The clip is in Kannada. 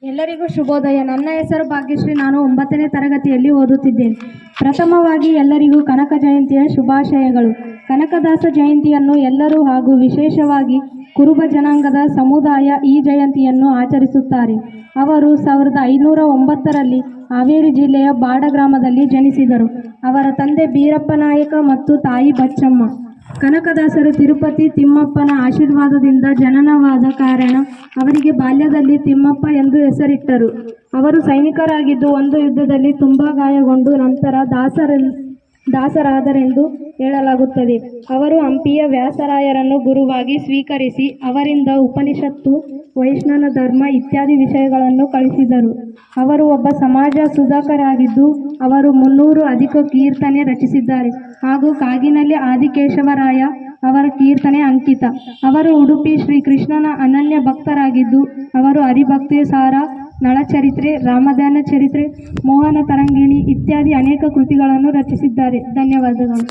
ಎಲ್ಲರಿಗೂ ಶುಭೋದಯ. ನನ್ನ ಹೆಸರು ಭಾಗ್ಯಶ್ರೀ. ನಾನು 9ನೇ ತರಗತಿಯಲ್ಲಿ ಓದುತ್ತಿದ್ದೇನೆ. ಪ್ರಥಮವಾಗಿ ಎಲ್ಲರಿಗೂ ಕನಕ ಜಯಂತಿಯ ಶುಭಾಶಯಗಳು. ಕನಕದಾಸ ಜಯಂತಿಯನ್ನು ಎಲ್ಲರೂ ಹಾಗೂ ವಿಶೇಷವಾಗಿ ಕುರುಬ ಜನಾಂಗದ ಸಮುದಾಯ ಈ ಜಯಂತಿಯನ್ನು ಆಚರಿಸುತ್ತಾರೆ. ಅವರು 1509ರಲ್ಲಿ ಹಾವೇರಿ ಜಿಲ್ಲೆಯ ಬಾಡ ಗ್ರಾಮದಲ್ಲಿ ಜನಿಸಿದರು. ಅವರ ತಂದೆ ಬೀರಪ್ಪ ನಾಯಕ ಮತ್ತು ತಾಯಿ ಬಚ್ಚಮ್ಮ. ಕನಕದಾಸರು ತಿರುಪತಿ ತಿಮ್ಮಪ್ಪನ ಆಶೀರ್ವಾದದಿಂದ ಜನನವಾದ ಕಾರಣ ಅವರಿಗೆ ಬಾಲ್ಯದಲ್ಲಿ ತಿಮ್ಮಪ್ಪ ಎಂದು ಹೆಸರಿಟ್ಟರು. ಅವರು ಸೈನಿಕರಾಗಿದ್ದು ಒಂದು ಯುದ್ಧದಲ್ಲಿ ತುಂಬ ಗಾಯಗೊಂಡು ನಂತರ ದಾಸರಾದರೆಂದು ಹೇಳಲಾಗುತ್ತದೆ. ಅವರು ಹಂಪಿಯ ವ್ಯಾಸರಾಯರನ್ನು ಗುರುವಾಗಿ ಸ್ವೀಕರಿಸಿ ಅವರಿಂದ ಉಪನಿಷತ್ತು, ವೈಷ್ಣವ ಧರ್ಮ ಇತ್ಯಾದಿ ವಿಷಯಗಳನ್ನು ಕಲಿಸಿದರು. ಅವರು ಒಬ್ಬ ಸಮಾಜ ಸುಧಾರಕರಾಗಿದ್ದು ಅವರು 300 ಅಧಿಕ ಕೀರ್ತನೆ ರಚಿಸಿದ್ದಾರೆ ಹಾಗೂ ಕಾಗಿನಲ್ಲಿ ಆದಿಕೇಶವರಾಯ ಅವರ ಕೀರ್ತನೆ ಅಂಕಿತ. ಅವರು ಉಡುಪಿ ಶ್ರೀಕೃಷ್ಣನ ಅನನ್ಯ ಭಕ್ತರಾಗಿದ್ದು ಅವರು ಹರಿಭಕ್ತಿ ಸಾರ, ನಳಚರಿತ್ರೆ, ರಾಮಧ್ಯಾನ ಚರಿತ್ರೆ, ಮೋಹನ ತರಂಗಿಣಿ ಇತ್ಯಾದಿ ಅನೇಕ ಕೃತಿಗಳನ್ನು ರಚಿಸಿದ್ದಾರೆ. ಧನ್ಯವಾದಗಳು.